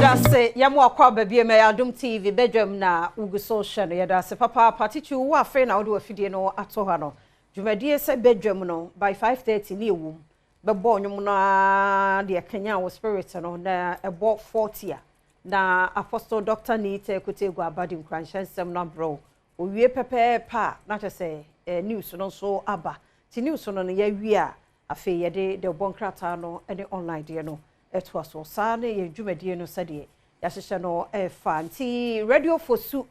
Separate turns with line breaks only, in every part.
Yedase yamu akwa baby me Adom TV Badwam na ugu social yedase papa partitu wa afre na wo afidie no ato ha no dwumadie se Badwam no by 5:30 ni ewum bebo onwum na de Kenya wo spirit no na ebo 40 na Apostle Dr. Nite Kutegwu Abadim Kranshansem na bro owie pepepa na chese news no so aba ti news no ya wi a afi yede de bonkrata no ene online de no eto aso sa na ye dwumadie no sade ya hyehyɛ no fanti radio fosu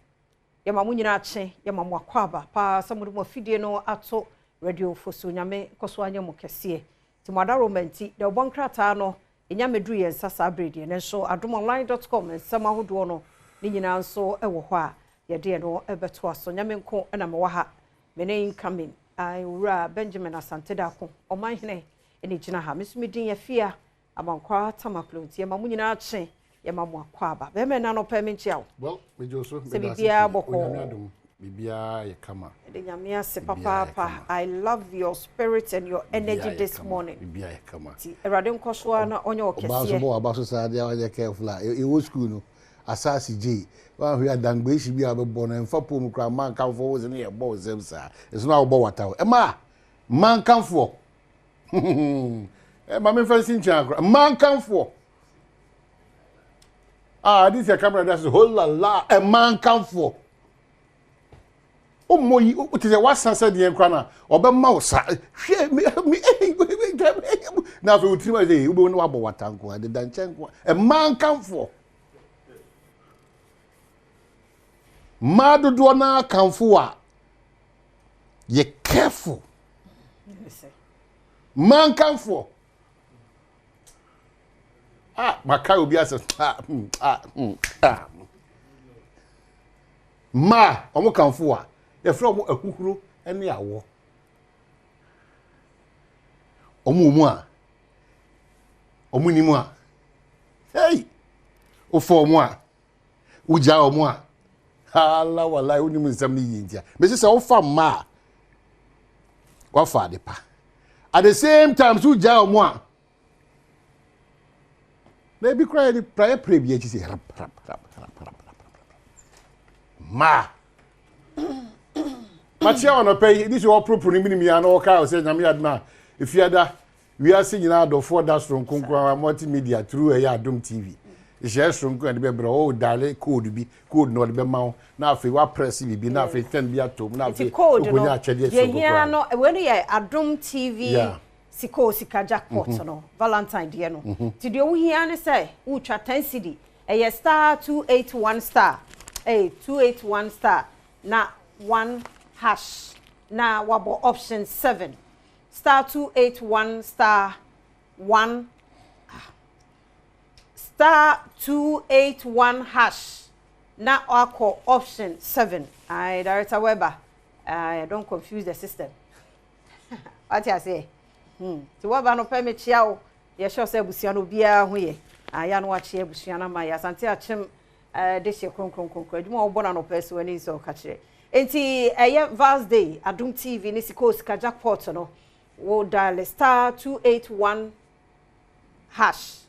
ya mamunyina ache ya mamu akwaba pa samudu mo fidie no ato radio fosu nyame koso anya mo kese ti mwada romanti de bonkrata no enya medru ye nsasa abredi ne so adomonline.com nsama hodo no ni nyina nso ewo hɔ a ye de no ebeto aso nyame nko na me wa ha me ne incoming ai wura Benjamin Asante Dako omanhene ene gina ha mesumidin ya fia amankwa tamaplonti ya mamunyina ache ya mamu akwaba be me na no pa me chia
well me joso
se bibia boko
bibia ye kama
de nyame ase papa I love your spirit and your energy this morning
bibia ye kama
ti erade nkoso na onye okese
ba abaso sa dia wa careful e wo school no asasi J wa hwe adangbe shi bia be bo na mfa pom kra man kanfo wo se ne ye bo zem sa eso na wo bo wata e ma man kanfo ma me fa sin chan kra man kanfo this your camera that's whole la a man kanfo moyi o ti se wasansa de nkra na obema wo sa hwe me na fe utima say ube no wabo watanko de danchenko a man kanfo madodo na kanfo a ye careful man kanfo maka obi ase ma omo kanfo a ye fra omo akuhuro ene awo omo a omo nimu a hey o fo omo a uja omo a hala wallahi unimu nsam ni yintia me se o fa ma wa fa de pa at the same time so uja omo a maybe cry the prayer pray bi echi say rap ma Machia on pay this your proper minimum and all kind of say nyame adna if you ada we are seeing now the for that strong konkwa multimedia through Adom TV e share strong and be bro dial code no be ma na afi wa press bi na afi send bi atom na afi obonya achede so
go yeah no when you Adom TV sika jackpot no Valentine day no ti de wo hia ne say wo twa 10 cedi e star 281 star 281 star na 1 hash na wabo option 7 star 281 star 1 star 281 hash na wako option 7 Director Weber I don't confuse the system what you say ti Weber no permit chia ye sure say busia no bia ho ye ya no wache busia na ma ya Asante achem de she kronkron adwuma wo bona no person ani so ka kire enti Vals Day Adom TV ni sika jackpot no wo dial star 281 hash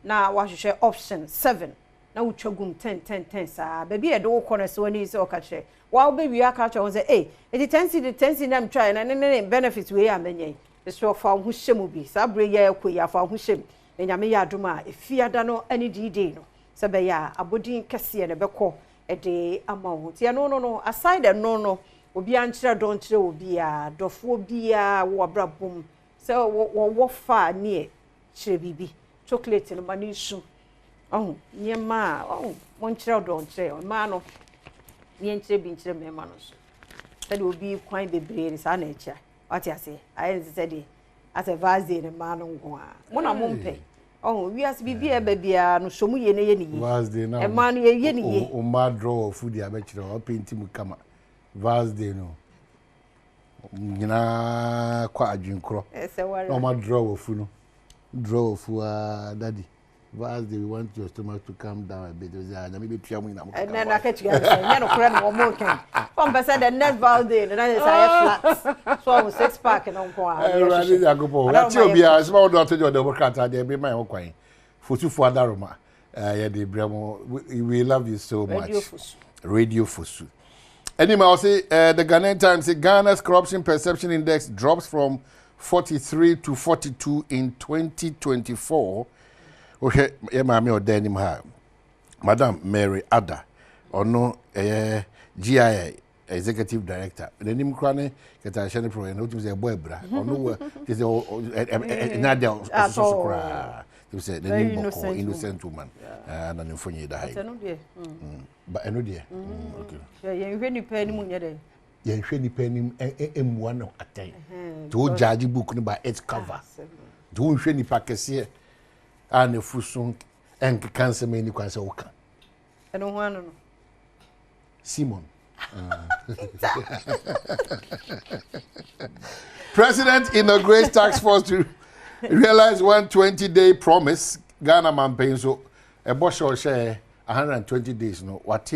na wa hwehwe option 7 na wo twagum 10 sa baby e do ko na so ani so ka kire wa be wi aka kire won say enti 10 na mtry na ne benefit we amanye so fa ho hyem bi sa bre ya ekoyi afa ho hyem enyame ya Adom a efiada no ani di no sebe ya abodin kese ne beko ede amawo ti no aside no obi ankyere don kyere obi a dofo obi a wo abrabom se wo fa ne kyere bibi chocolate no mani su nyema mon kyere don kyere ma no ne kyere bi kyere mema no so sede obi kwan bebre sa na echa wati ase ayi sede ase vaze ne ma no ngo a mo na mo mpe we as bibia babia no somu ye ne ye ni e ma no ye ni ye
o ma draw of food ya be kire o paint mu kama Vals Day no nyina kwa adwinkro no ma draw of food no draw of daddy Vals Day we want your stomach to calm down a bit na me tua mu na mo
na na ka tia nya no kura no mo ken from person the next Vals Day no na say flat so I'm 6 pack no nko a
ya go po ti obi a se ma do to the democrat dey be my kwan fotu fu adaroma Yeah, the Bremo. We love you so much.
Radio Fusu.
Radio Fusu. Anyway, I'll say the Ghanaian Times say Ghana's corruption perception index drops from 43 to 42 in 2024. Okay, Madam Mary Atta, or no, GIA executive director. The name Crane, get a channel pro and notice a boy bra, or no, is another also. You said the name innocent woman, and an infony died. But I know, dear. Okay.
Yeah, you penny moon yet.
Yeah, Shady Penny M1 at 10. To judge book by its cover. Do Shady Packers here, and the Fusung and cancer many quasoka.
I don't want to know.
Simon. President inaugurates task force to realize 120-day promise. Ghana man paying so a boss or share 120 days. No, what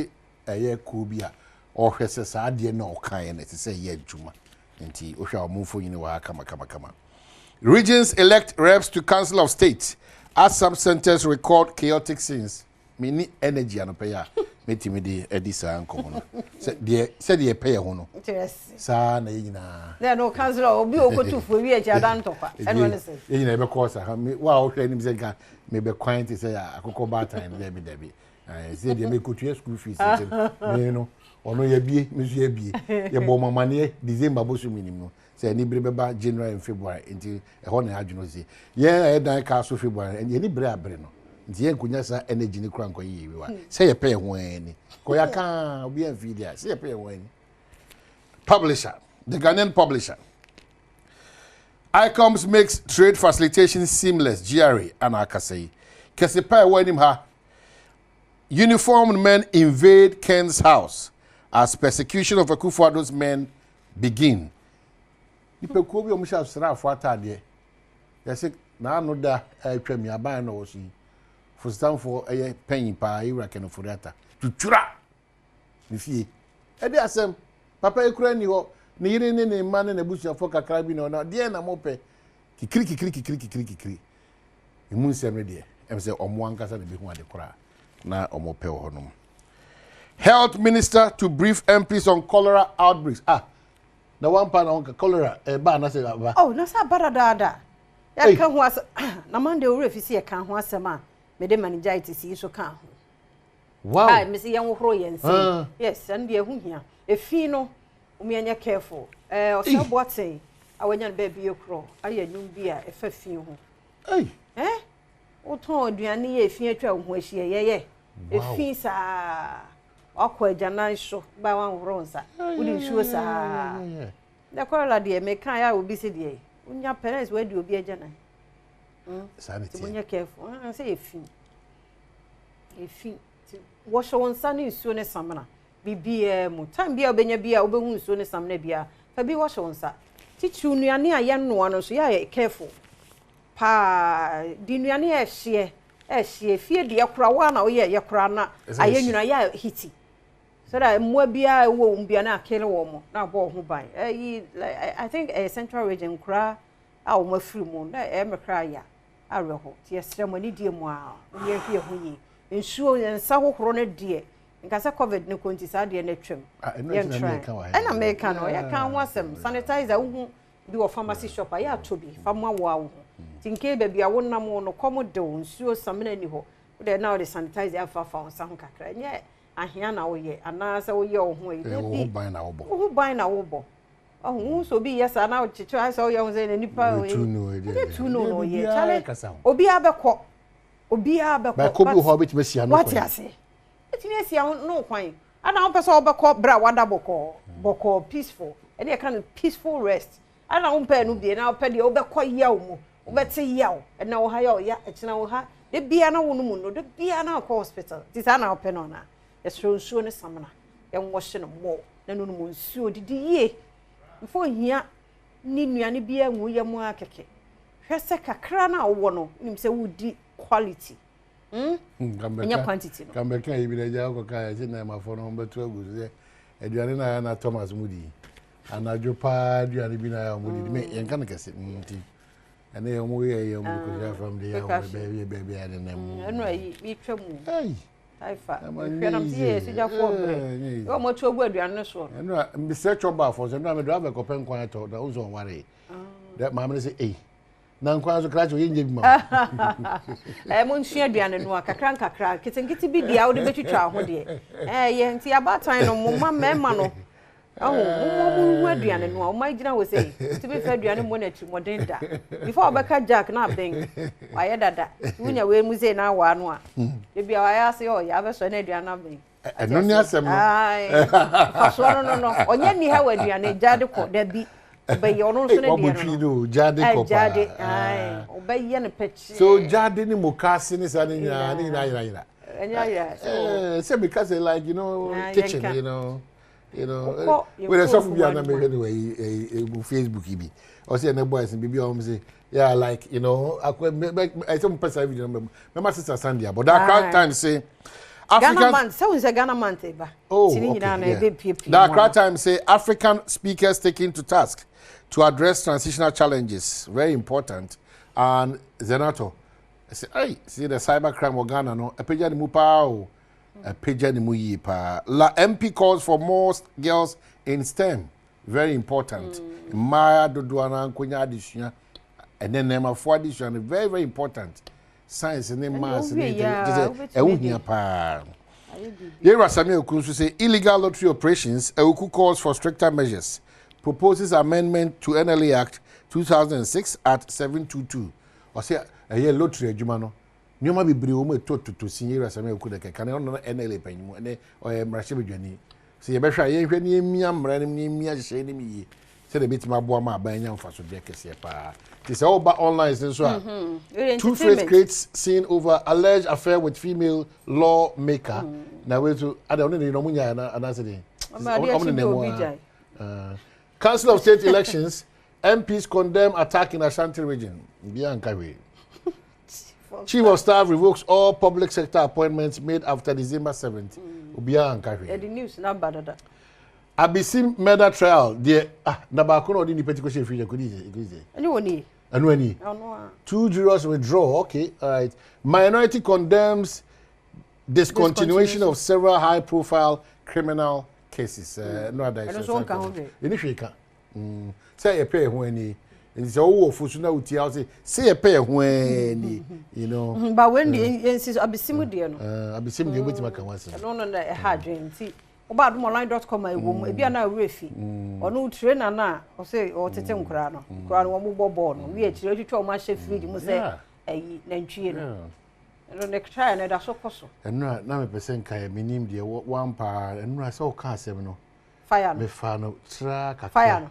a year could be or has a dear no kind to say ye Juma. And tea, we shall move for you know, come. Regions elect reps to Council of State as some centers record chaotic scenes. Me need energy and pay. Meet me the Edisa and Common. Said the pay hono.
Yes.
Sa na yina.
There no council or be oko to for we Jadan topa. And when say.
You never cause me wow him say can maybe quiet to say akoko bata and Debbie. I say they make go to school fees. You know. Ono ye bie, mesu ye bie. Ye bo mama ne December bosu minimum. Say ni beba January and February until e ho na adwuno say. Ye e dan ka so February and ye ni bre abre no. Nti ye kunya sa energy ni kura nkoyi yi wa. Say ye pay ho ani. Ko ya kan obi an video. Say ye pay ho ani. Publisher, the Ghanaian publisher. ICOMS makes trade facilitation seamless. GRA and Akasei. Kesepa wenim ha. Uniformed men invade Ken's house as persecution of Akufo-Addo's men begin. Ipeku obi omusha sra afo atade. Yesi na anu da twam ya ban no wosi. For Stanford penny pa ira Ken Ofori Atta. Tutura. Ni fie. E dey asem papa ekura ni ho ni yire ni ne man na busu afo kakra bi no na de na mope. Kikiri. Imun sem ne de. Em say omo ankasa na bi hu ade kora. Na omo pe ho no. Health Minister to brief MPs on cholera outbreaks. Na one pan on cholera ba na say ba.
Oh, na sa barada. Ya kan ho as na man de ore fisi e kan ho asema me de meningitis yi so kan ho.
Wow.
Me say yan wo horo yense. Yes, and de hu hia. Efi no umi anya careful. Osa boaten awanya no baby ekro. Aye nyum bi a efa fi ho. O ton aduane ye efi atwa ho ahie ye. Efi sa akwa jana so ba wan wronsa udi nsuo sa da kola de me kan ya obi se de unya parents we de obi ajana
sanity
munya careful say efi wo sho wonsa ne nsuo ne samna bibia mu time bia obenya bia obehu nsuo ne samna bia fa bi wo sho wonsa tichu nuane aye no no so ya careful pa di nuane e hye fie de yakura wa na wo ye yakura na aye nwuna ya hiti so that mwa bia wo mbia na akele wo mo na bo ho ban I think a central region kra a wo mafiri mu na me kra ya areho ti esremani die mu a ye hwe ho yi nsuo nsa hohoro na die nkasa covid ne konti sa de na twem na America no ya kan ho asem sanitizer wo bi wo pharmacy shop ya tobi famwa wo awo tinke baby a wonnam no komodo nsuo samena ni ho de na the sanitizer afa nsa ho kakra nye ahia na wo ye anasa wo ye wo ho e
wo ban na wo bo
wo ban na wo bo oh so bi yes na wo chicho asa wo ye ho ze na nipa we tu no ye chale obi abekọ ba ko bi ho beti besia no
what
ya se etini esia no kwan ana wo pese obekọ bra wada bokọ peaceful e dey kind of peaceful rest ana wo pe no bi na wo pe de obekọ yaw mu obeti yaw e na wo ha yaw ya e kina wo ha de bia na wo no mu no de bia na ko hospital ti sa na wo pe no na esronsuo ne samna enwohye no mo na no mu nsuo didi ye mfo hia ni nuane bia nwu ye mu akeke hwese kakra na wo no nim se wudi quality enya quantity no
kambe kan ibi da ja ko ka je na ma fo no betu aguze aduane na Thomas Mudi anajo pa aduane bi na ya mudi me yen kan kase nti and they are from the baby and them.
We trouble.
Hey,
I found yes, you have 4 much over the unnatural.
And be search about for some driver copen quiet or the ozone worry. That mamma say, eh. Nan kwazo kracho yinje bima.
Mon share duane no akakra nkakra kitinkiti bi dia wo de betwitwa ho de. Ye nti abatan no mo mama no. Mo aduane no o ma gina wo say ti be fa aduane mo na chi modern da. Before obeka jack na ben. Waye dada. Wunya we mu say na wa no a. De bia wa ya say o ya be so na aduane na ben.
Eno ni asem no.
Ai. Faso no. Onye ni ha wa aduane jade ko da bi. Obey ono so na dia
no jade ko pa
jade ai obey ne pechi
so jade ni mokase ni sa ni nya so because like kitchen with a soft bia na me anyway Facebook ibi o say na boys bibi o say yeah like I some person video my sister Sandia but that crowd time say
Ghana man, so is a Ghana man ba.
That crowd time say African speakers taken to task to address transitional challenges, very important. And Zenato, I say, hey, see the cybercrime of Ghana, no, a peja ni mupa, a peja ni muyi pa. La MP calls for more girls in STEM, very important. Maya Doduana, Kunya addition, and then Nema for addition, very, very important. Science and then mass and Yera Samuel Kunsu say illegal lottery operations, Euku calls for stricter measures. Proposes amendment to NLA Act 2006 at 722. Or say a year lottery Jumano. Nyoma be briume to Sierra Samuel Kudeke can NLA penny and or a Rashibi Jenny. See a better ye miam randomly mia shady me. Said a bit my boama by young for subjects. It's all about online since Two-Face creates scene over alleged affair with female lawmaker. Now we to I don't know Council of State Elections, MPs condemn attack in Ashanti region. Chief of Staff revokes all public sector appointments made after December 7th.
The news not bad.
Abisim murder trial. The Nabakon or the petition free
Anyone.
And 2 jurors withdraw. Okay, all right. Minority condemns discontinuation of several high-profile criminal cases. No other. Say a pay when it's all for Suna Uti. Say a pay when
But when the instances Abisim, dear,
Abisim, you wait to make a once.
I don't know that I had dream. See. About online.com I will be na refi or no trainer na or say or tetem krano krano mo bobo we actually to ma chef free mo say eh nantwie no no next try na da so koso
enra na me person kai minim de one pa enra so ka asem no
fire
me fa no tra ka
fire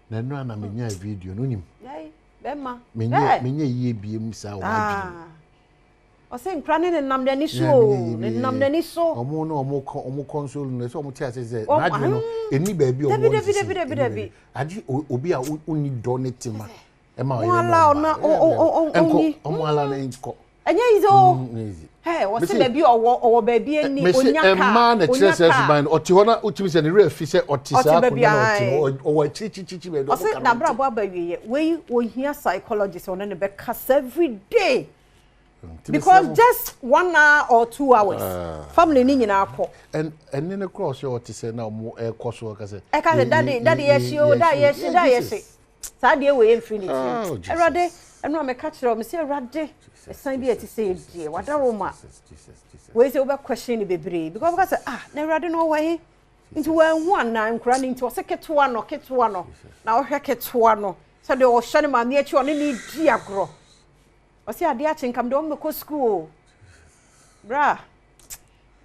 na enra na me nya video no nim
yai be ma
me nya yie biem sa o adwene
o say nkra ne nam dani so ne nam dani so
omo no omo console no so omo tia say na adwene no eni ba bi omo
David
adi obi a uni donetima e ma
wala na
omo ala na enko
anya izo hey o say ba bi owo ba bi eni onyaka
e ma na kire say suban oti ho na otimi say ne refi say oti sa ko na oti o chichi be do
o say na bra bo abawiye we ohia psychologist on ne be cast every day. Because just 1 hour or 2 hours, family ni nyina akọ.
And then the cross you to say now more air course work say.
I can daddy yes. Saturday we infinity. Erade, eno me catch am say erade. E sign be to say die. Wada Roma. We say over question ni bebre because we say na erade no way. Into one na nkura ni into say ketewa no. Na o hwe ketewa no. So de o hwe ma me achi oni ni di agro. I say I dear chin come down me school. Bra.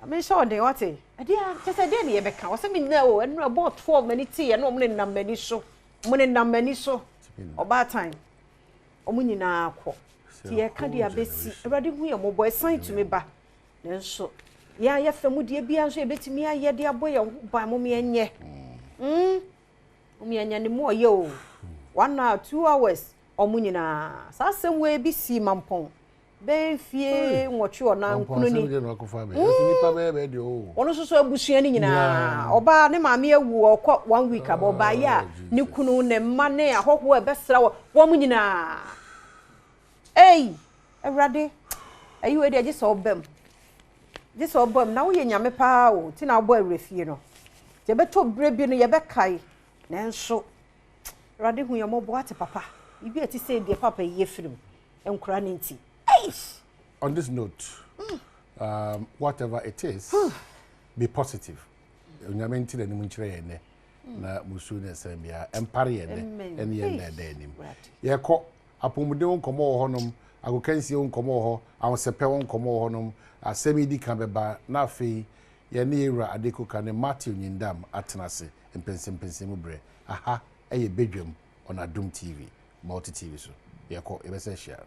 I mean sure they what I dear just a day be kan. I say me no and about 12 minutes and no money nam mani so. Money nam mani so. Oba time. Omo nyina akọ. Ti e ka dia besi. Everybody hu your boy sign to me ba. Then so. Ya ya femu die bia so e betimi aye de aboye ba mo me enye. Mo me enye ni mo ye o. 1 hour 2 hours. Omunyina sa semwe bi si mampon be fie nwotwe ona nkunu ni
nipa be de o
ono so abusua ni nyina oba ne maame awu okọ 1 week aba oba ya ne kunu ne mma ne ahoho e be sra wo munyina Hey, Erade. Are you ready? Just obem. Just obem. Now we nyame pa o. Ti na boy refie no. Ye beto brebi no ye be kai. Nanso. Erade hu ye mo bo ate papa. Ibi ati say de papa ye firim. Enkura ne nti.
On this note, whatever it is, be positive. Nyame nti na nimu nkyere ye ne. Na musu ne sembia empare ye ne. Ene ye na da enim. Ye kɔ apomuden nkomo wo honom agokansie nkomo wo ho awosepe nkomo wo honom asemi di kan beba na afei ye ne ewura adekoka ne Matthew Nyindam atenase mpensempensem bre aha eye bedwam on Adom TV multi TV so ye kɔ ebese share